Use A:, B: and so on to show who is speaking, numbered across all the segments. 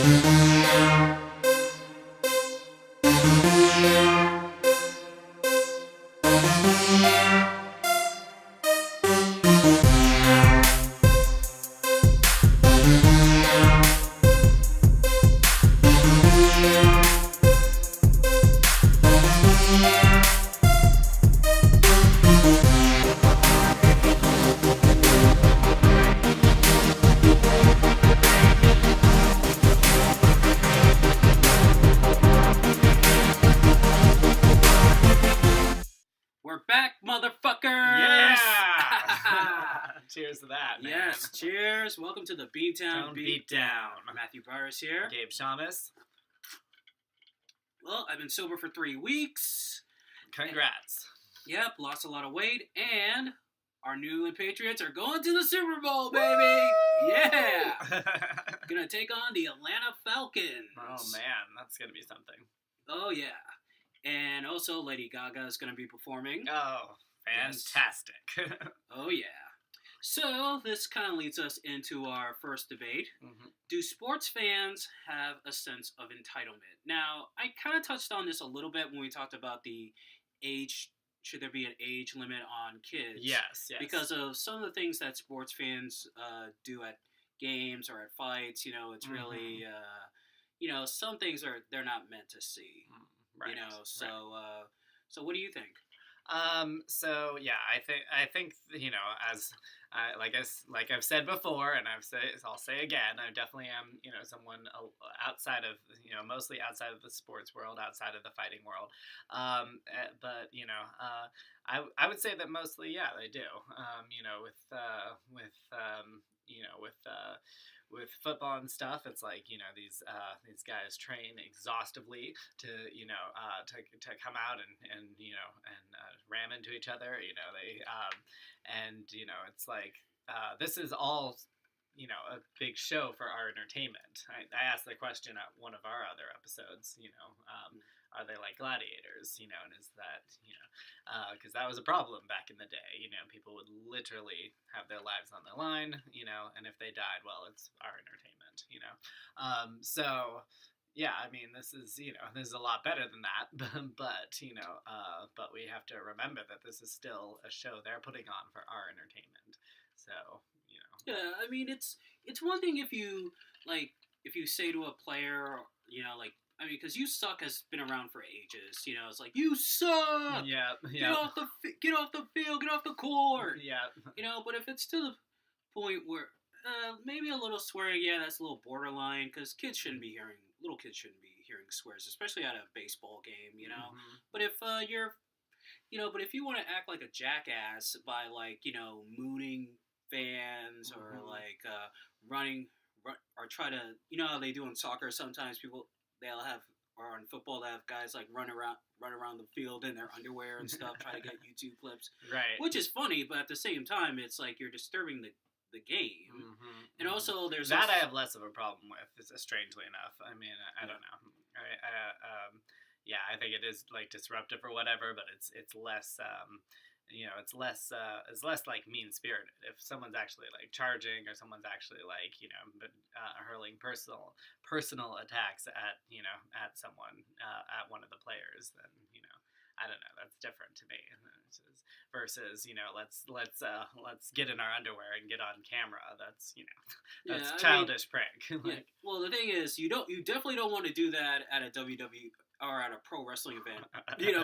A: We're back, motherfuckers!
B: Yeah! Cheers to that, man.
A: Yes, cheers. Welcome to the BeanTown Beatdown. Matthew Burris here.
B: Gabe Shamus.
A: Well, I've been sober for 3 weeks.
B: Congrats.
A: Yep, lost a lot of weight, and our New England Patriots are going to the Super Bowl, baby! Yeah! Gonna take on the Atlanta Falcons.
B: Oh, man, that's gonna be something.
A: Oh, yeah. And also, Lady Gaga is gonna be performing.
B: Oh, fantastic.
A: Yes. Oh, yeah. So, this kind of leads us into our first debate.
B: Mm-hmm.
A: Do sports fans have a sense of entitlement? Now, I kind of touched on this a little bit when we talked about the age. Should there be an age limit on kids?
B: Yes.
A: Because of some of the things that sports fans do at games or at fights, it's really, some things they're not meant to see.
B: Right.
A: So what do you think?
B: So yeah, I think as like I've said before, and I'll say again, I definitely am someone outside of mostly outside of the sports world, outside of the fighting world, but I would say that mostly they do. With football and stuff, it's like these guys train exhaustively to to come out and ram into each other. It's like this is all a big show for our entertainment. I asked the question at one of our other episodes. Are they like gladiators? And is that because that was a problem back in the day. People would literally have their lives on the line. And if they died, well, it's our entertainment. So yeah, I mean, this is a lot better than that. But we have to remember that this is still a show they're putting on for our entertainment. So
A: Yeah, I mean, it's one thing if you say to a player, because you suck has been around for ages. It's like, you suck.
B: Yeah.
A: Get off the field. Get off the court.
B: Yeah.
A: But if it's to the point where maybe a little swearing, that's a little borderline, because little kids shouldn't be hearing swears, especially at a baseball game.
B: Mm-hmm.
A: But if if you want to act like a jackass by mooning fans or running or try to how they do in soccer sometimes or on football they have guys run around the field in their underwear and stuff try to get YouTube clips,
B: right,
A: which is funny, but at the same time it's like you're disturbing the game.
B: Mm-hmm.
A: And also there's
B: that I have less of a problem with, strangely enough. I mean, I don't know. I think it is disruptive or whatever, but it's less it's less mean spirited. If someone's actually charging, or someone's actually hurling personal attacks at at someone, at one of the players, then I don't know, that's different to me. Versus let's get in our underwear and get on camera. That's that's childish prank.
A: Well, the thing is, you definitely don't want to do that at a WWE or at a pro wrestling event,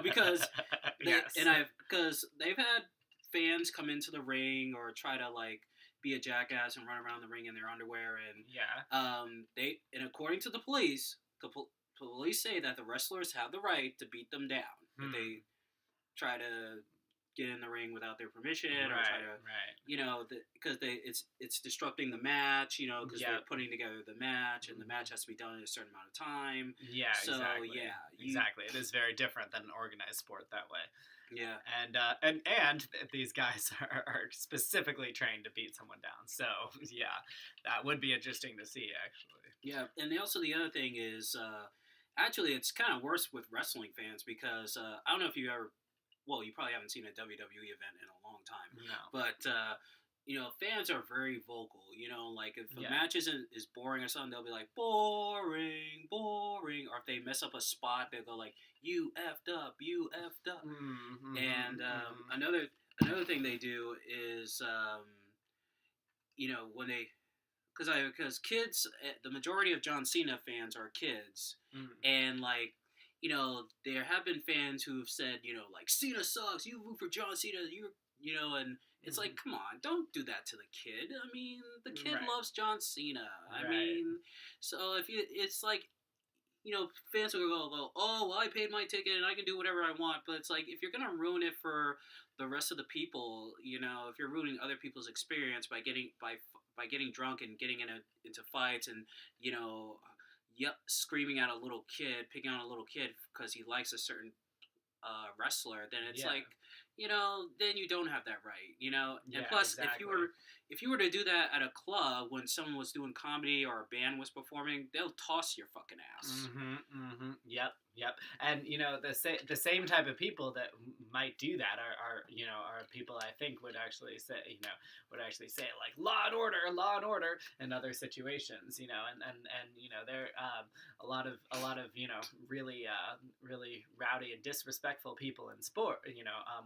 A: because because they've had fans come into the ring or try to be a jackass and run around the ring in their underwear, and and according to the police, police say that the wrestlers have the right to beat them down if they try to get in the ring without their permission, or try to, because it's disrupting the match, because they're putting together the match, and the match has to be done in a certain amount of time. Yeah, so, exactly.
B: Exactly. It is very different than an organized sport that way.
A: Yeah.
B: And these guys are specifically trained to beat someone down. So, yeah, that would be interesting to see, actually.
A: Yeah, and also the other thing is, actually, it's kind of worse with wrestling fans, because I don't know if you ever... Well, you probably haven't seen a WWE event in a long time.
B: No.
A: But fans are very vocal. Like if a
B: Yeah.
A: match is boring or something, they'll be like boring, boring. Or if they mess up a spot, they'll go like you effed up, you effed up. And another thing they do is when they because kids, the majority of John Cena fans are kids, and like there have been fans who've said like Cena sucks, you root for John Cena, and it's like, come on, don't do that to the kid. I mean, the kid loves John Cena. I mean, so it's like fans will go, oh, well, I paid my ticket and I can do whatever I want. But it's like, if you're gonna ruin it for the rest of the people, if you're ruining other people's experience by getting drunk and getting into fights and screaming at a little kid, picking on a little kid because he likes a certain wrestler, then it's like, then you don't have that right, And plus,
B: exactly.
A: if you were to do that at a club when someone was doing comedy or a band was performing, they'll toss your fucking ass.
B: Yep. And the same type of people that might do that are people I think would actually say like law and order in other situations, and they're a lot of really rowdy and disrespectful people in sport,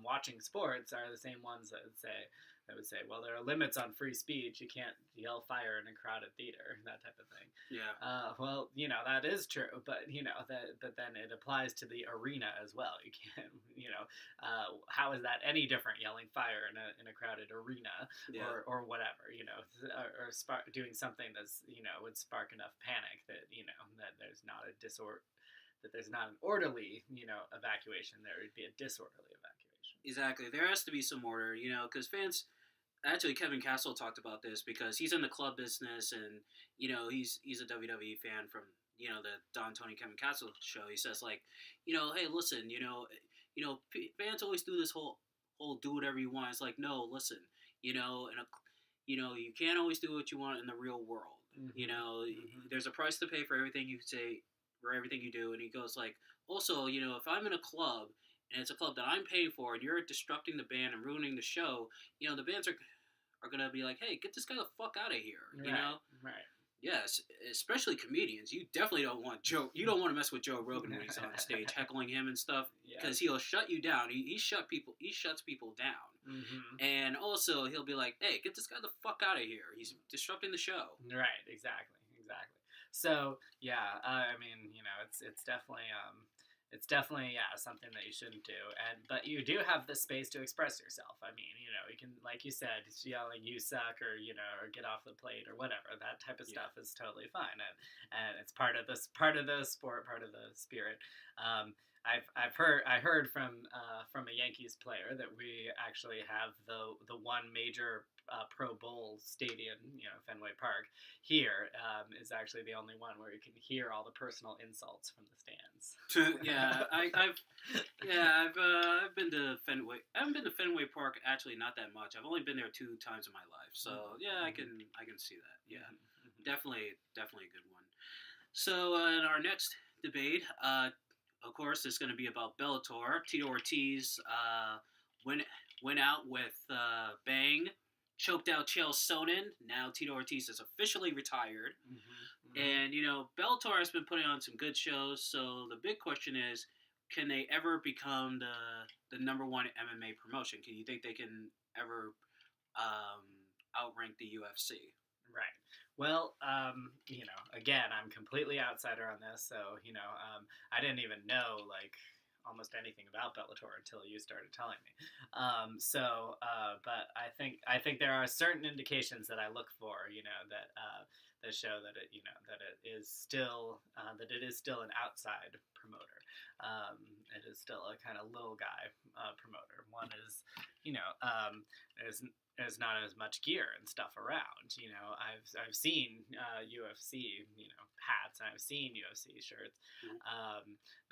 B: watching sports are the same ones that would say, well, there are limits on free speech. You can't yell fire in a crowded theater, that type of thing.
A: Yeah.
B: Well, that is true, but but then it applies to the arena as well. You can't, how is that any different yelling fire in a crowded arena or whatever, or doing something that's would spark enough panic that that there's not an orderly evacuation. There would be a disorderly evacuation.
A: Exactly. There has to be some order, because fans. Actually, Kevin Castle talked about this because he's in the club business, and he's a WWE fan from the Don Tony Kevin Castle show. He says like, hey, listen, fans always do this whole do whatever you want. It's like, no, listen, you can't always do what you want in the real world. There's a price to pay for everything you say, for everything you do. And he goes like, also, if I'm in a club and it's a club that I'm paying for, and you're disrupting the band and ruining the show, the bands are going to be like, hey, get this guy the fuck out of here,
B: Right.
A: Yes, especially comedians. You definitely don't want Joe. You don't want to mess with Joe Rogan when he's on stage heckling him and stuff, because he'll shut you down. He shuts people down, and also he'll be like, hey, get this guy the fuck out of here. He's disrupting the show.
B: Right. Exactly. So yeah, I mean, it's definitely. It's definitely something that you shouldn't do, but you do have the space to express yourself. I mean, you can, like you said, yelling "you suck" or or get off the plate or whatever. That type of stuff is totally fine, and it's part of the sport, part of the spirit. I heard from a Yankees player that we actually have the one major Pro Bowl stadium, Fenway Park here, is actually the only one where you can hear all the personal insults from the stands.
A: I've been to Fenway. I haven't been to Fenway Park actually not that much. I've only been there 2 times in my life, so I can see that. Yeah, definitely a good one. So in our next debate, of course, it's going to be about Bellator. Tito Ortiz went out with bang. Choked out Chael Sonnen. Now Tito Ortiz is officially retired. And, Bellator has been putting on some good shows. So the big question is, can they ever become the number one MMA promotion? Can you think they can ever outrank the UFC?
B: Right. Well, again, I'm completely outsider on this. So, I didn't even know, almost anything about Bellator until you started telling me. But I think there are certain indications that I look for, that show that it is still an outside promoter. It is still a kind of little guy promoter. One is, there's not as much gear and stuff around. I've seen UFC hats, and I've seen UFC shirts.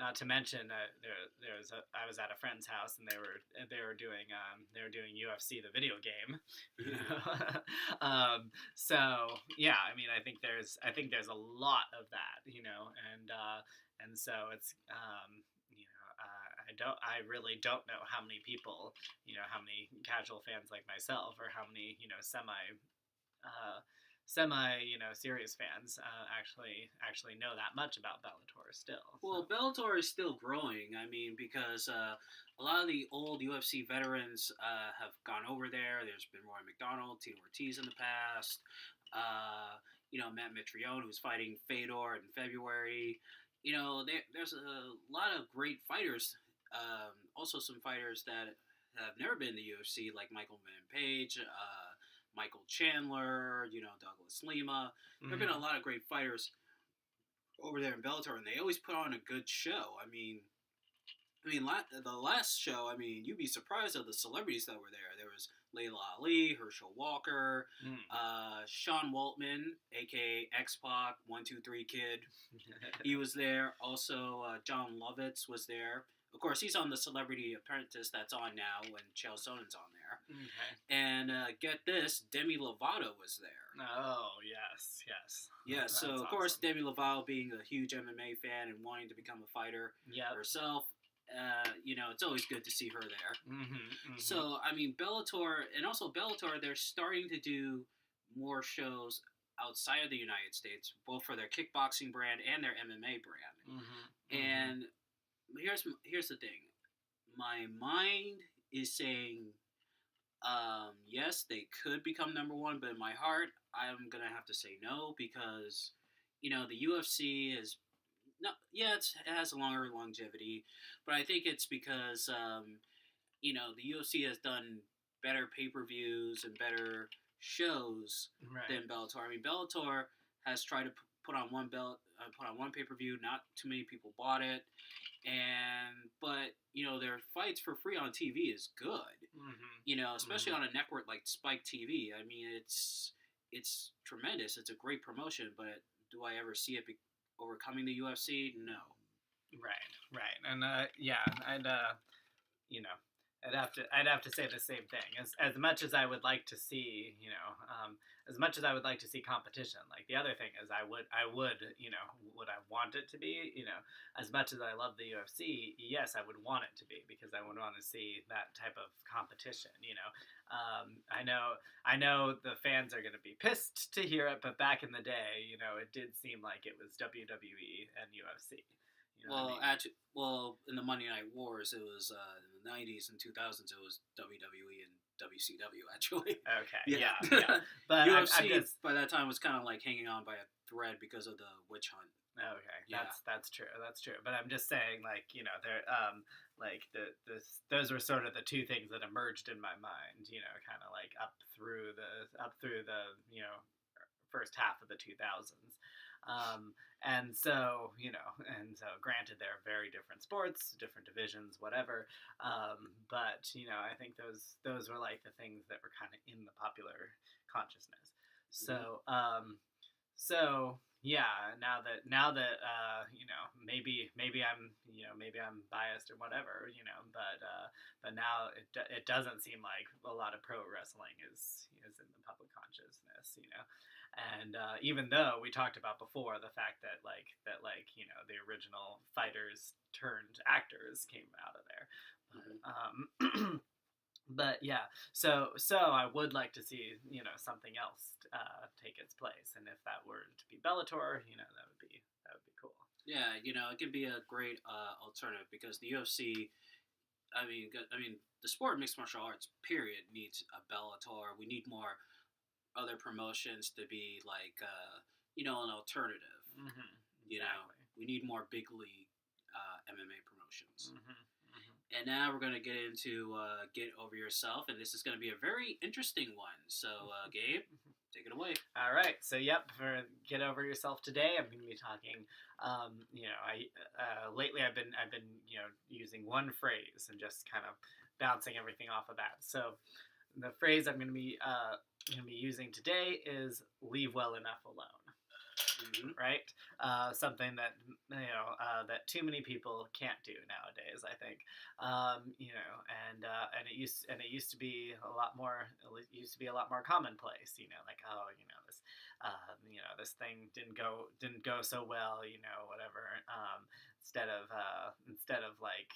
B: Not to mention I was at a friend's house, and they were doing UFC the video game. So yeah, I mean, I think there's a lot of that, and so it's I really don't know how many people, how many casual fans like myself, or how many, serious fans actually know that much about Bellator still.
A: Well,
B: So.
A: Bellator is still growing. I mean, because a lot of the old UFC veterans have gone over there. There's been Roy McDonald, Tito Ortiz in the past. Matt Mitrione, who's fighting Fedor in February. There's a lot of great fighters. Also, some fighters that have never been in the UFC, like Michael Van Page, Michael Chandler, Douglas Lima. There have been a lot of great fighters over there in Bellator, and they always put on a good show. I mean, the last show. I mean, you'd be surprised of the celebrities that were there. There was Layla Ali, Herschel Walker, Sean Waltman, aka X-Pac, 1-2-3 Kid. He was there. Also, John Lovitz was there. Of course, he's on the Celebrity Apprentice that's on now when Chael Sonnen's on there.
B: Okay.
A: And get this, Demi Lovato was there.
B: Oh, yes.
A: Yeah, so of course, Demi Lovato being a huge MMA fan and wanting to become a fighter herself, it's always good to see her there. So, I mean, Bellator, they're starting to do more shows outside of the United States, both for their kickboxing brand and their MMA brand. And here's the thing. My mind is saying, yes, they could become number one, but in my heart, I'm going to have to say no because, the UFC is it has a longer longevity, but I think it's because, the UFC has done better pay-per-views and better shows than Bellator. I mean, Bellator has tried to put on one pay-per-view. Not too many people bought it, but their fights for free on TV is good. Especially on a network like Spike TV. I mean, it's tremendous. It's a great promotion, but do I ever see it overcoming the UFC? No.
B: Right, and I'd have to say the same thing. As much as I would like to see, as much as I would like to see competition. Like the other thing is, would I want it to be, as much as I love the UFC, yes, I would want it to be because I would want to see that type of competition. I know the fans are going to be pissed to hear it, but back in the day, it did seem like it was WWE and UFC.
A: In the Monday Night Wars, it was in the 90s and 2000s, it was WWE and WCW, actually.
B: Okay, yeah. But
A: UFC, by that time, was kind of like hanging on by a thread because of the witch hunt.
B: Okay, that's true. But I'm just saying, those were sort of the two things that emerged in my mind, kind of like up through the first half of the 2000s. And so granted, they're very different sports, different divisions, whatever. But I think those were like the things that were kind of in the popular consciousness. So, yeah. Now that maybe I'm biased or whatever, but now it doesn't seem like a lot of pro wrestling is in the public consciousness, And even though we talked about before the fact that the original fighters turned actors came out of there, but yeah, so I would like to see something else take its place, and if that were to be Bellator, that would be cool.
A: Yeah, it could be a great alternative because the UFC. I mean, the sport of mixed martial arts, period, needs a Bellator. We need more other promotions to be like, an alternative.
B: Exactly.
A: We need more big league MMA promotions. And now we're going to get into Get Over Yourself, and this is going to be a very interesting one. So, Gabe, take it away.
B: All right. So, for Get Over Yourself today, I'm going to be talking. Lately I've been using one phrase and just kind of bouncing everything off of that. So, the phrase I'm going to be using today is "leave well enough alone." Right? Something that that too many people can't do nowadays, I think. And it used to be a lot more. It used to be a lot more commonplace. This thing didn't go so well. Whatever. Instead of like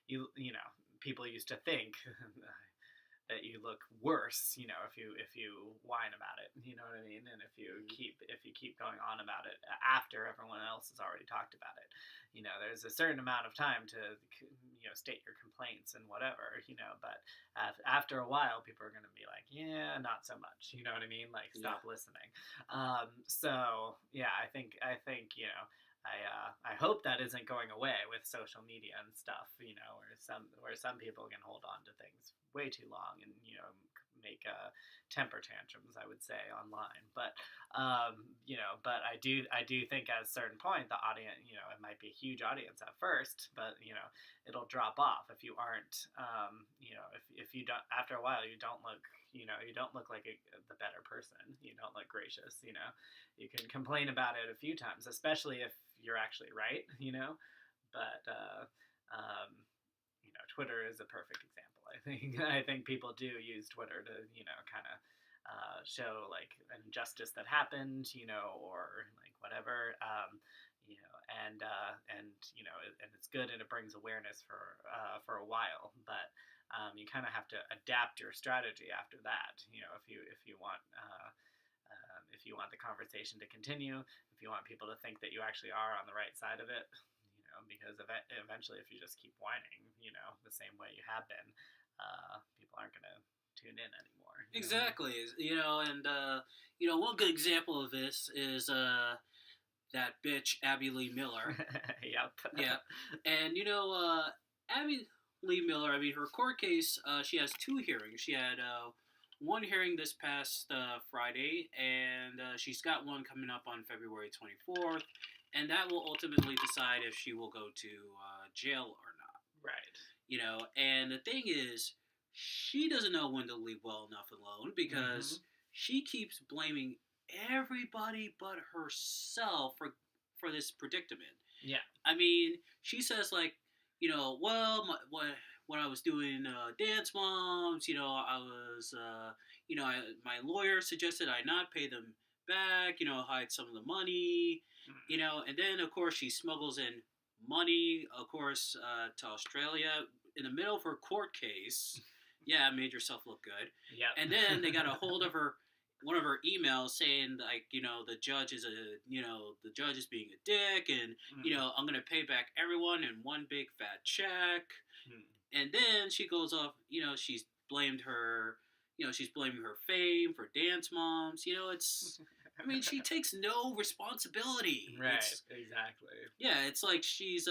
B: you know, people used to think that you look worse, you know, if you whine about it, you know what I mean, and if you keep going on about it after everyone else has already talked about it, you know, there's a certain amount of time to, you know, state your complaints and whatever, you know, but after a while, people are going to be like, yeah, not so much, you know what I mean, like stop listening. So yeah, I think you know. I hope that isn't going away with social media and stuff, you know, where some people can hold on to things way too long and, you know, make temper tantrums, I would say, online. But you know, but I do think at a certain point the audience, you know, it might be a huge audience at first, but you know, it'll drop off if you aren't, you know, if you don't, after a while you don't look, you know, you don't look like the better person, you don't look gracious, you know, you can complain about it a few times, especially if you're actually right, you know, but you know, Twitter is a perfect example. I think people do use Twitter to, you know, kind of show like an injustice that happened, you know, or like whatever, you know, and you know, and it's good and it brings awareness for a while, but you kind of have to adapt your strategy after that, you know, if you want the conversation to continue, if you want people to think that you actually are on the right side of it, you know, because eventually if you just keep whining, you know, the same way you have been, people aren't going to tune in anymore.
A: Exactly. You know, and, you know, one good example of this is that bitch, Abby Lee Miller.
B: Yep.
A: Yeah. And, you know, Abby Lee Miller, I mean, her court case, she has two hearings. She had one hearing this past Friday, and she's got one coming up on February 24th, and that will ultimately decide if she will go to jail or not.
B: Right.
A: You know, and the thing is, she doesn't know when to leave well enough alone because she keeps blaming everybody but herself for this predicament.
B: Yeah.
A: I mean, she says, like, you know, well, when I was doing Dance Moms, you know, I was, you know, my lawyer suggested I not pay them back, you know, hide some of the money, you know, and then, of course, she smuggles in money, of course, to Australia in the middle of her court case. Yeah, made yourself look good.
B: Yeah.
A: And then they got a hold of her, one of her emails saying, like, you know, the judge is being a dick, and you know, I'm gonna pay back everyone in one big fat check. And then she goes off, you know, she's blaming her fame for Dance Moms. You know, it's, I mean, she takes no responsibility.
B: Right, exactly.
A: Yeah, it's like she's,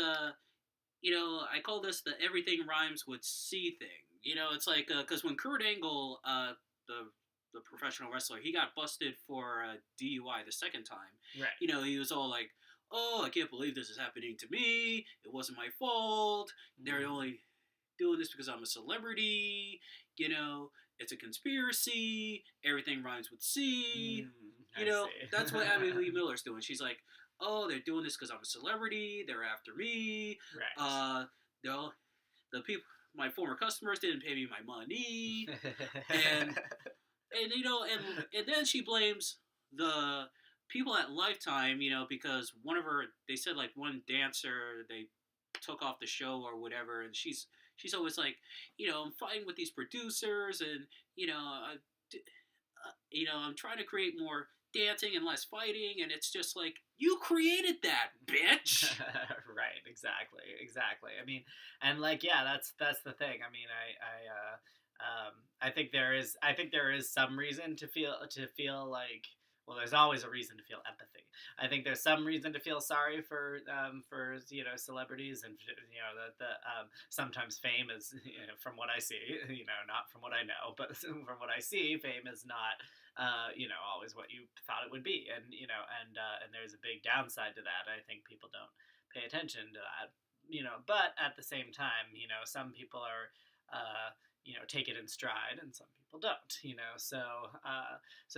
A: you know, I call this the everything rhymes with C thing. You know, it's like, because when Kurt Angle, the professional wrestler, he got busted for DUI the second time.
B: Right.
A: You know, he was all like, oh, I can't believe this is happening to me. It wasn't my fault. They're only doing this because I'm a celebrity. You know, it's a conspiracy. Everything rhymes with C. You know, that's what Abby Lee Miller's doing. She's like, oh, they're doing this because I'm a celebrity. They're after me.
B: Right.
A: The people, my former customers didn't pay me my money. and you know, and then she blames the people at Lifetime, you know, because they said like one dancer, they took off the show or whatever, and she's always like, you know, I'm fighting with these producers, and you know, I'm trying to create more dancing and less fighting, and it's just like, you created that, bitch.
B: Right, exactly. I mean, and like, yeah, that's the thing. I mean, I think there is some reason to feel like, well, there's always a reason to feel empathy. I think there's some reason to feel sorry for you know, celebrities, and you know, the sometimes fame is, you know, from what I see, you know, not from what I know, but from what I see, fame is not you know, always what you thought it would be, and you know, and there's a big downside to that. I think people don't pay attention to that, you know, but at the same time, you know, some people are you know, take it in stride, and some people don't, you know, so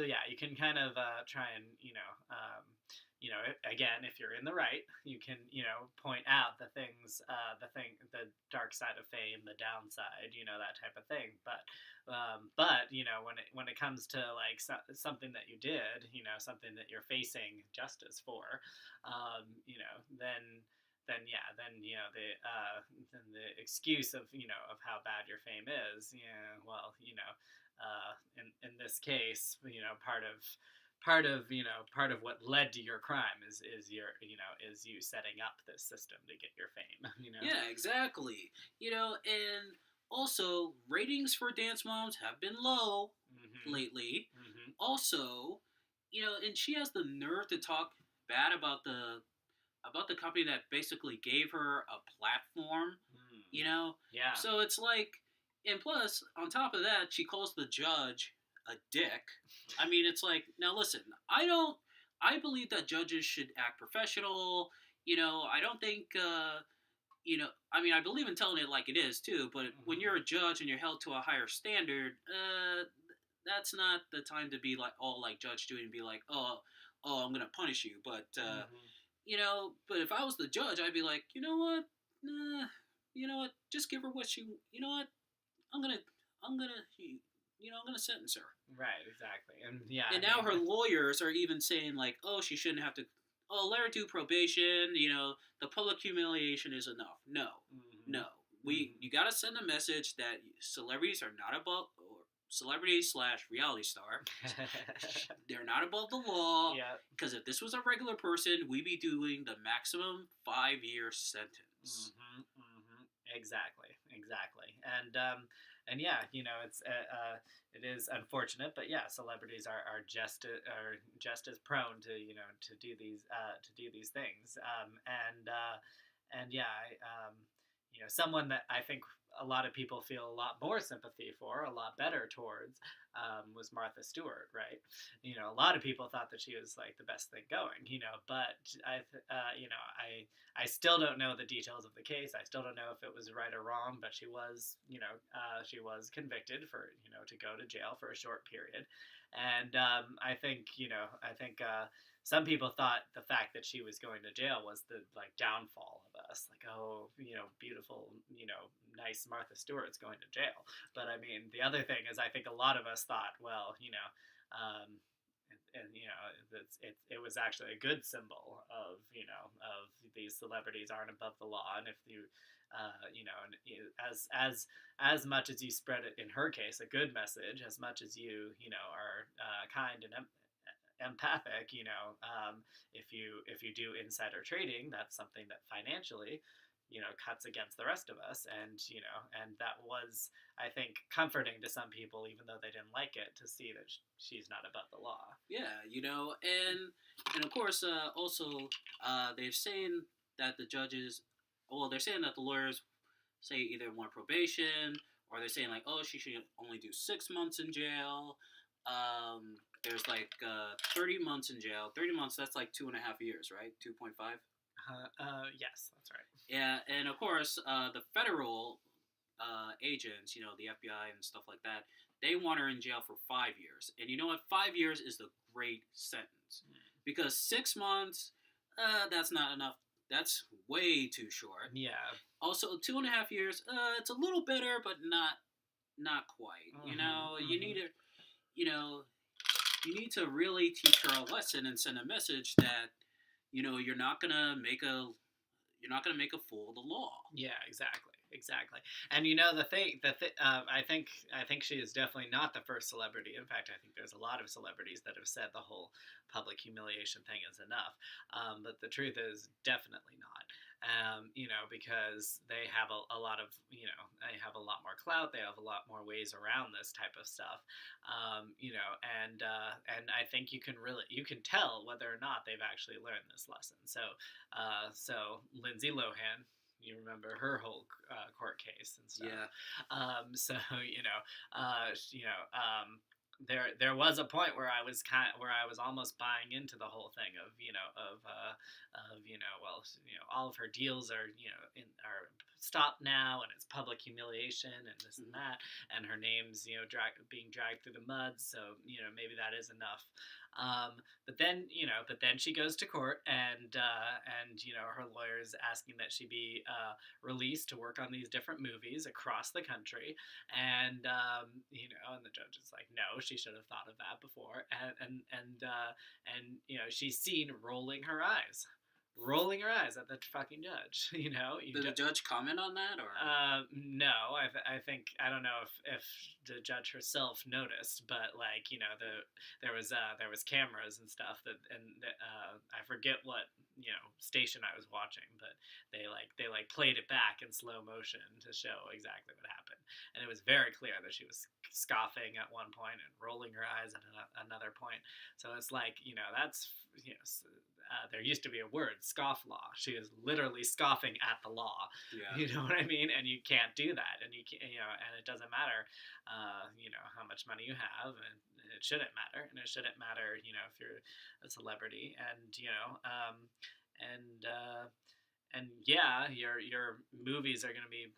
B: yeah, you can kind of try and, you know, again, if you're in the right, you can, you know, point out the things, the dark side of fame, the downside, you know, that type of thing, but you know, when it comes to like something that you did, you know, something that you're facing justice for, you know, then the excuse of of how bad your fame is, in this case, part of what led to your crime is you setting up this system to get your fame.
A: Yeah, exactly. And also ratings for Dance Moms have been low lately. Also, and she has the nerve to talk bad about the company that basically gave her a platform.
B: Yeah.
A: So it's like, and plus on top of that, she calls the judge a dick. I mean, it's like, now listen, I believe that judges should act professional. I don't think. I mean, I believe in telling it like it is too. But when you're a judge and you're held to a higher standard, that's not the time to be like all like Judge Judy and be like, oh, I'm gonna punish you. But but if I was the judge, I'd be like, you know what, just give her what she. You know what, I'm gonna, I'm gonna sentence her.
B: Right, exactly, and yeah.
A: And now her lawyers are even saying like, oh, she shouldn't have to. Oh, let her do probation. The public humiliation is enough. No, you gotta send a message that celebrities are not above, or celebrity/reality star. They're not above the law.
B: Yeah.
A: Because if this was a regular person, we'd be doing the maximum 5-year sentence.
B: Exactly, and yeah, it is unfortunate, but yeah, celebrities are just as prone to to do these things, and yeah, someone that I think a lot of people feel a lot more sympathy for, a lot better towards, was Martha Stewart, right? A lot of people thought that she was like the best thing going, but I still don't know the details of the case. I still don't know if it was right or wrong, but she was convicted for, to go to jail for a short period. And I think some people thought the fact that she was going to jail was the downfall of us. Like, oh, beautiful, nice Martha Stewart's going to jail. But I mean, the other thing is, I think a lot of us thought, well, it was actually a good symbol of these celebrities aren't above the law, and if you as much as you spread it, in her case, a good message, as much as you are kind and empathic, if you do insider trading, that's something that financially cuts against the rest of us, and that was, I think, comforting to some people, even though they didn't like it, to see that she's not above the law.
A: Yeah, and of course, also, they're saying that the judges, they're saying that the lawyers say either want probation, or they're saying like, oh, she should only do 6 months in jail. There's like 30 months in jail. 30 months, that's like 2.5 years, right? 2.5.
B: Yes, that's right.
A: Yeah, and of course, the federal agents, the FBI and stuff like that, they want her in jail for 5 years. And you know what? 5 years is the great sentence. Because 6 months, that's not enough. That's way too short.
B: Yeah.
A: Also, 2.5 years, it's a little better, but not quite. You need to, you need to really teach her a lesson and send a message that, you're not gonna make a fool of the law.
B: Yeah, exactly. And I think she is definitely not the first celebrity. In fact, I think there's a lot of celebrities that have said the whole public humiliation thing is enough. But the truth is definitely not. Because they have a lot of, they have a lot more clout. They have a lot more ways around this type of stuff. And I think you can tell whether or not they've actually learned this lesson. So Lindsay Lohan, you remember her whole court case and stuff.
A: Yeah.
B: There was a point where I was almost buying into the whole thing of all of her deals are stopped now, and it's public humiliation and this and that, and her name's being dragged through the mud, so maybe that is enough. But then she goes to court, and her lawyer's asking that she be released to work on these different movies across the country, and the judge is like, no, she should have thought of that before, and she's seen rolling her eyes rolling her eyes at the fucking judge. You know,
A: did the judge comment on that, or
B: no? I think I don't know if the judge herself noticed, but like there was cameras and stuff I forget what station I was watching, but they played it back in slow motion to show exactly what happened, and it was very clear that she was scoffing at one point and rolling her eyes at another point. So it's like that's there used to be a word, scofflaw. She is literally scoffing at the law.
A: Yeah.
B: You know what I mean? And you can't do that. And you can't, and it doesn't matter, how much money you have, and it shouldn't matter. And it shouldn't matter, if you're a celebrity. And yeah, your movies are going to be,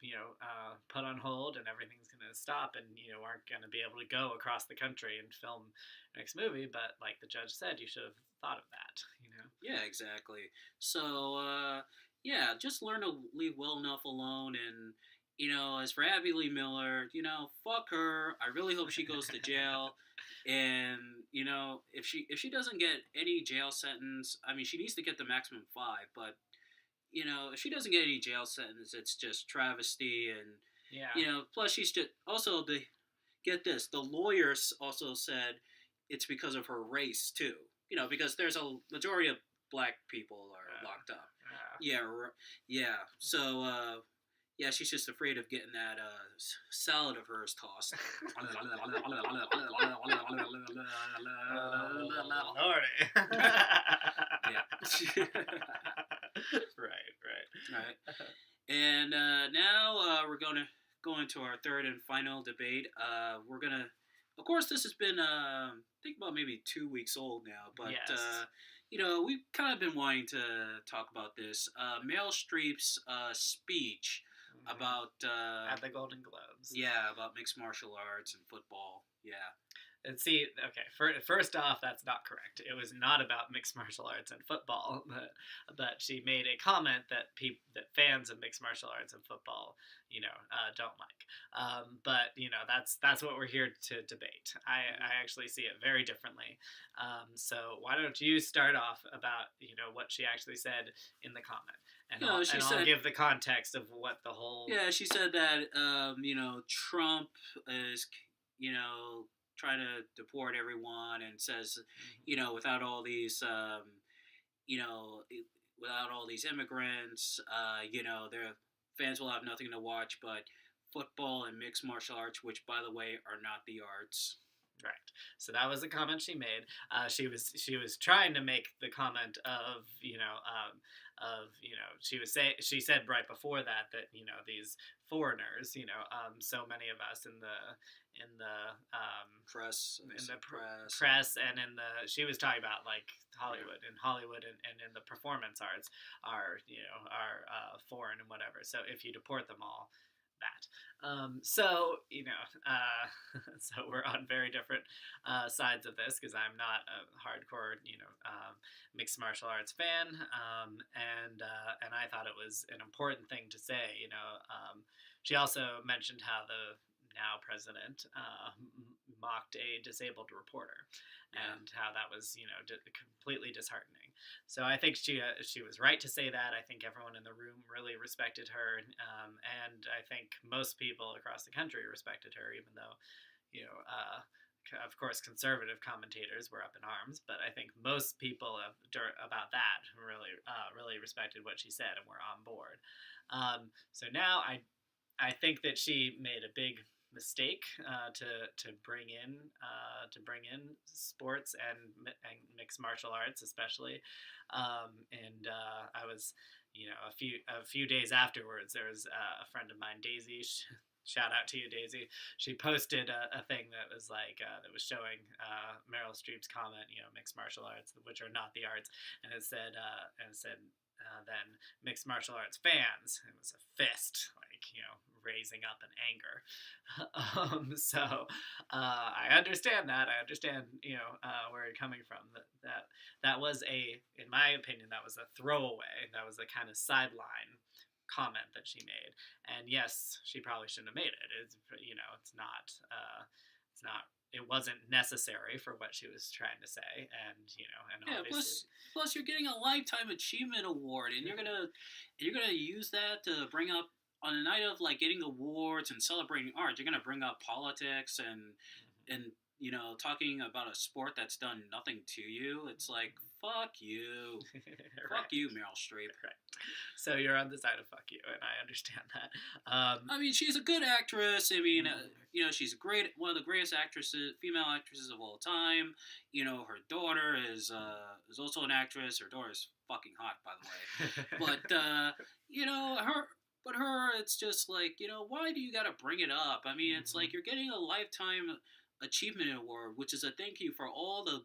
B: put on hold, and everything's going to stop, and aren't going to be able to go across the country and film next movie. But like the judge said, you should have thought of that.
A: Yeah, exactly. So yeah, just learn to leave well enough alone. And as for Abby Lee Miller, fuck her. I really hope she goes to jail. And if she doesn't get any jail sentence, I mean, she needs to get the maximum 5, but if she doesn't get any jail sentence, it's just travesty. And plus she's just also get this, the lawyers also said it's because of her race too. Because there's a majority of black people are locked up. Yeah. So yeah, she's just afraid of getting that salad of hers tossed.
B: Lordy.
A: Yeah. Right. And now we're going to go into our third and final debate. We're going to, of course, this has been, I think about maybe 2 weeks old now, but,
B: yes.
A: We've kind of been wanting to talk about this. Meryl Streep's speech about...
B: at the Golden Globes.
A: Yeah, about mixed martial arts and football. Yeah.
B: And see, okay, first off, that's not correct. It was not about mixed martial arts and football, but she made a comment that that fans of mixed martial arts and football, don't like. But that's what we're here to debate. I actually see it very differently. So why don't you start off about what she actually said in the comment, and I'll give the context of what the whole.
A: Yeah, she said that Trump is trying to deport everyone, and says, without all these, without all these immigrants, their fans will have nothing to watch but football and mixed martial arts, which, by the way, are not the arts.
B: Right. So that was the comment she made. She was trying to make the comment of she said right before that these foreigners, so many of us in the
A: press,
B: and she was talking about like Hollywood, and in the performance arts are foreign and whatever. So if you deport them all, that. So we're on very different sides of this, because I'm not a hardcore mixed martial arts fan, and I thought it was an important thing to say. She also mentioned how the now president mocked a disabled reporter, and how that was completely disheartening. So I think she was right to say that. I think everyone in the room really respected her, and I think most people across the country respected her, even though of course conservative commentators were up in arms. But I think most people about that really respected what she said and were on board. So now I think that she made a big mistake to bring in sports and mixed martial arts, especially. And I was a few days afterwards, there was a friend of mine, Daisy. Shout out to you, Daisy. She posted a thing that was like that was showing Meryl Streep's comment, mixed martial arts, which are not the arts, and it said then mixed martial arts fans. It was a fist, raising up in anger. So I understand that. I understand where you're coming from. That was in my opinion, that was a throwaway. That was a kind of sideline comment that she made. And yes, she probably shouldn't have made it. It's not it wasn't necessary for what she was trying to say, and and
A: Yeah,
B: obviously,
A: plus you're getting a lifetime achievement award, and you're gonna use that to bring up on a night of like getting awards and celebrating art. You're gonna bring up politics and talking about a sport that's done nothing to you. It's like fuck you,
B: right.
A: fuck you, Meryl Streep.
B: Right. So you're on the side of fuck you, and I understand that.
A: I mean, she's a good actress. I mean, she's one of the greatest female actresses of all time. Her daughter is also an actress. Her daughter is fucking hot, by the way. But it's just like, why do you got to bring it up? I mean, it's like you're getting a lifetime achievement award, which is a thank you for all the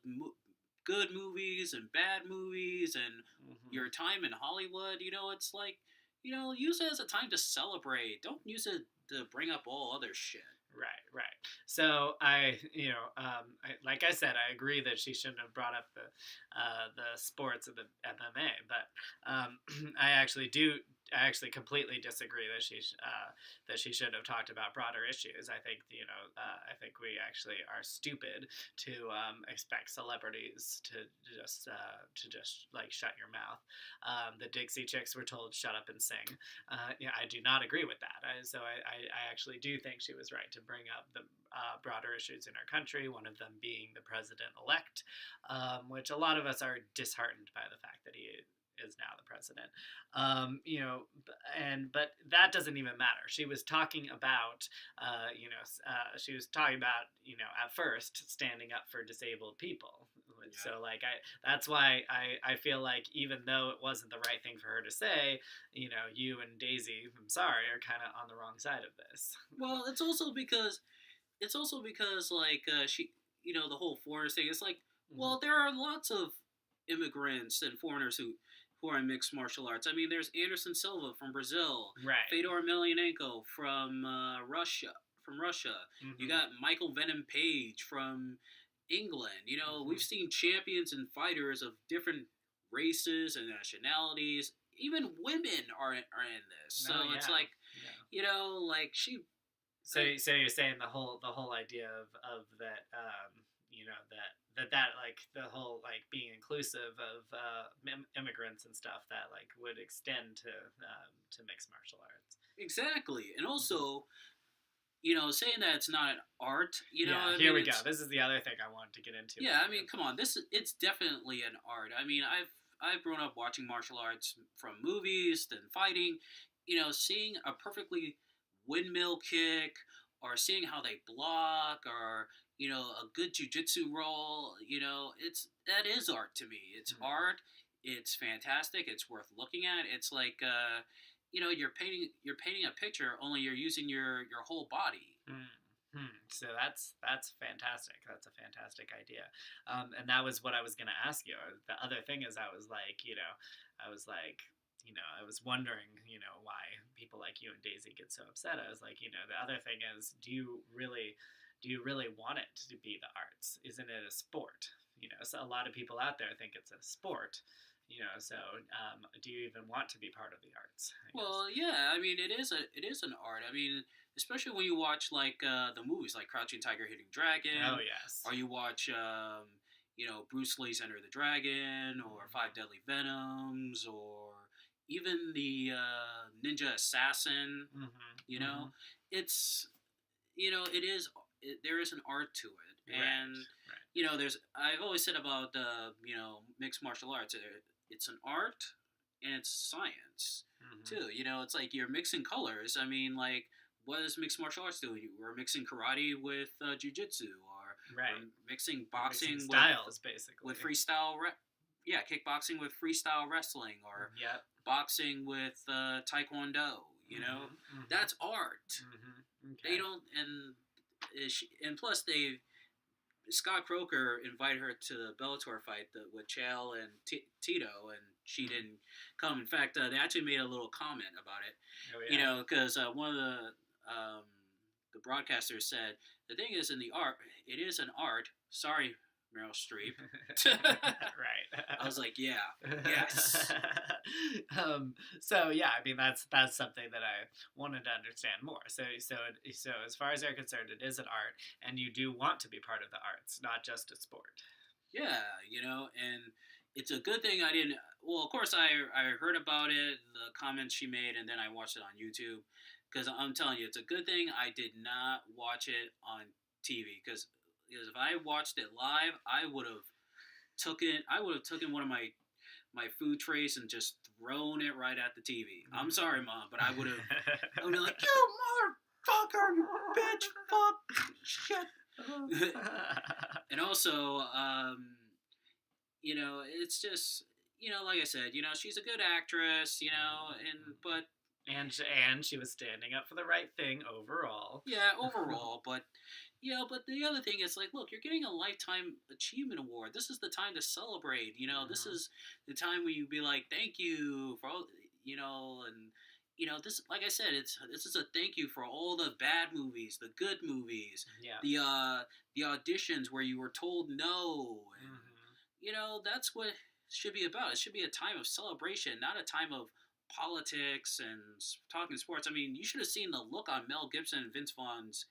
A: good movies and bad movies and your time in Hollywood. It's like, use it as a time to celebrate. Don't use it to bring up all other shit.
B: Right. So like I said, I agree that she shouldn't have brought up the sports of the MMA, but I actually completely disagree that she should have talked about broader issues. I think I think we actually are stupid to expect celebrities to just like shut your mouth. The Dixie Chicks were told shut up and sing. I do not agree with that. So I actually do think she was right to bring up the broader issues in our country. One of them being the president-elect, which a lot of us are disheartened by the fact that he is now the president. But that doesn't even matter. She was talking about, at first standing up for disabled people. Yeah. So that's why I feel like even though it wasn't the right thing for her to say, you and Daisy, I'm sorry, are kind of on the wrong side of this.
A: Well, it's also because she, the whole foreigners thing. It's like, well, there are lots of immigrants and foreigners who are in mixed martial arts. I mean, there's Anderson Silva from Brazil,
B: right?
A: Fedor Emelianenko from Russia. You got Michael Venom Page from England. We've seen champions and fighters of different races and nationalities. Even women are in this. So it's like, she.
B: So you're saying the whole idea of that, that like the whole like being inclusive of immigrants and stuff that like would extend to mixed martial arts.
A: Exactly, and also, saying that it's not an art.
B: Here we go. This is the other thing I wanted to get into.
A: Yeah, I mean, come on, it's definitely an art. I mean, I've grown up watching martial arts from movies, then fighting. Seeing a perfectly windmill kick, or seeing how they block, or a good jiu-jitsu roll, that is art to me. It's art. It's fantastic. It's worth looking at. It's like you're painting a picture, only you're using your whole body.
B: So that's fantastic. That's a fantastic idea. And that was what I was going to ask you. The other thing is I was wondering, why people like you and Daisy get so upset. I was like, the other thing is, do you really want it to be the arts? Isn't it a sport? So a lot of people out there think it's a sport. So do you even want to be part of the arts?
A: Well, yeah. I mean, it is an art. I mean, especially when you watch like the movies like Crouching Tiger, Hidden Dragon.
B: Oh yes.
A: Or you watch Bruce Lee's Enter the Dragon, or Five Deadly Venoms, or even the Ninja Assassin. It's there is an art to it, and right. I've always said about mixed martial arts. It's an art and it's science too. It's like you're mixing colors. I mean, like, what does mixed martial arts do? We're mixing karate with jiu-jitsu, or we're mixing boxing
B: styles, basically,
A: with freestyle. Kickboxing with freestyle wrestling, or boxing with taekwondo. That's art. Okay. They don't, and plus Scott Croker invited her to the Bellator fight with Chael and Tito, and she didn't come. In fact, they actually made a little comment about it. Oh, yeah. Because one of the broadcasters said, the thing is, in the art, it is an art. Sorry, Meryl Streep.
B: Right.
A: I was like, yeah, yes.
B: So yeah, I mean that's something that I wanted to understand more. So as far as they're concerned, it is an art, and you do want to be part of the arts, not just a sport.
A: Yeah, and it's a good thing I didn't. Well, of course, I heard about it, the comments she made, and then I watched it on YouTube. Because I'm telling you, it's a good thing I did not watch it on TV. Because if I watched it live, I would have taken one of my food trays and just thrown it right at the TV. I'm sorry, Mom, but I would have been like, you motherfucker, you bitch, fuck, shit. And also, it's just, like I said, she's a good actress,
B: and she was standing up for the right thing overall.
A: Yeah, overall, but but the other thing is, like, look, you're getting a Lifetime Achievement Award. This is the time to celebrate. This is the time where you be like, thank you for all, and this, like I said, this is a thank you for all the bad movies, the good movies, the auditions where you were told no, and that's what it should be about. It should be a time of celebration, not a time of politics and talking sports. I mean, you should have seen the look on Mel Gibson and Vince Vaughn's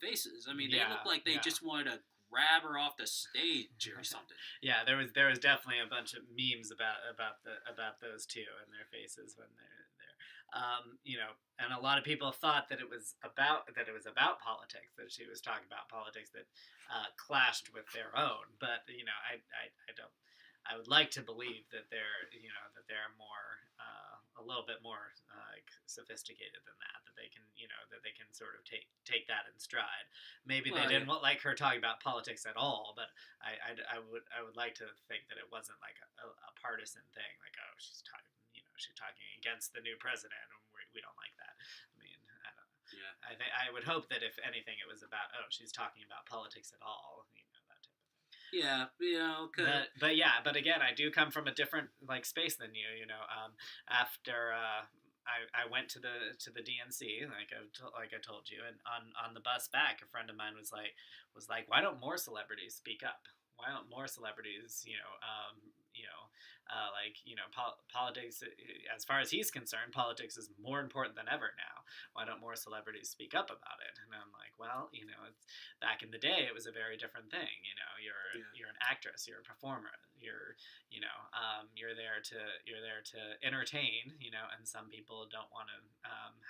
A: faces. I mean, they looked like they just wanted to grab her off the stage or something.
B: Yeah, there was definitely a bunch of memes about those two and their faces when they're there. And a lot of people thought that it was about politics, that she was talking about politics that clashed with their own. But I don't. I would like to believe that they're more a little bit more sophisticated than that. That they can sort of take that in stride. Maybe they didn't like her talking about politics at all, but I would like to think that it wasn't like a partisan thing. Like, oh, she's talking against the new president, and we don't like that. I mean, I don't know.
A: Yeah.
B: I would hope that if anything, it was about she's talking about politics at all.
A: Yeah,
B: but again, I do come from a different space than you. After I went to the DNC, like I told you, and on the bus back, a friend of mine was like, why don't more celebrities speak up? Why don't more celebrities, politics, as far as he's concerned, politics is more important than ever now. Why don't more celebrities speak up about it? And I'm like, well, it's back in the day, it was a very different thing. You're an actress, you're a performer, you're there to entertain, and some people don't want to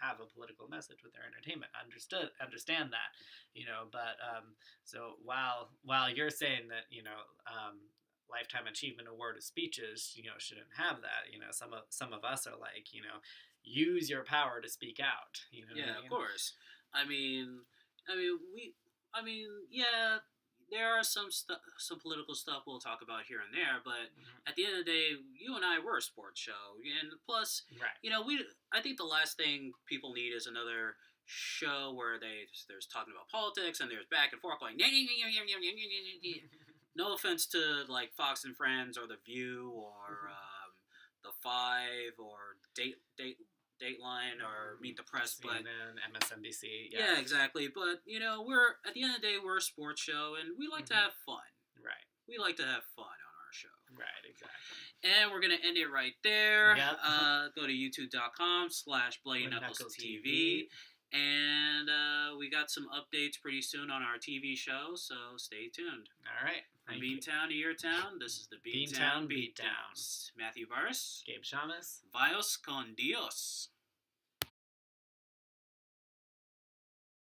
B: have a political message with their entertainment. Understand that, but so while you're saying that, Lifetime Achievement Award of speeches, shouldn't have that. Some of us are like, use your power to speak out. You know what I mean?
A: Of course. Yeah, there are some political stuff we'll talk about here and there, but at the end of the day, you and I were a sports show, and plus, I think the last thing people need is another show where there's talking about politics and there's back and forth going. No offense to like Fox and Friends or The View or The Five or Dateline or Meet the Press,
B: CNN, but MSNBC.
A: Yeah, exactly. But we're at the end of the day, we're a sports show, and we like to have fun.
B: Right.
A: We like to have fun on our show.
B: Right. Exactly.
A: And we're gonna end it right there.
B: Yep.
A: Go to youtube.com/BloodlyKnucklesTV. And we got some updates pretty soon on our TV show, so stay tuned.
B: All right.
A: From BeanTown to your town, this is the BeanTown Beatdown. Matthew Barris.
B: Gabe Shamus.
A: Vios con Dios.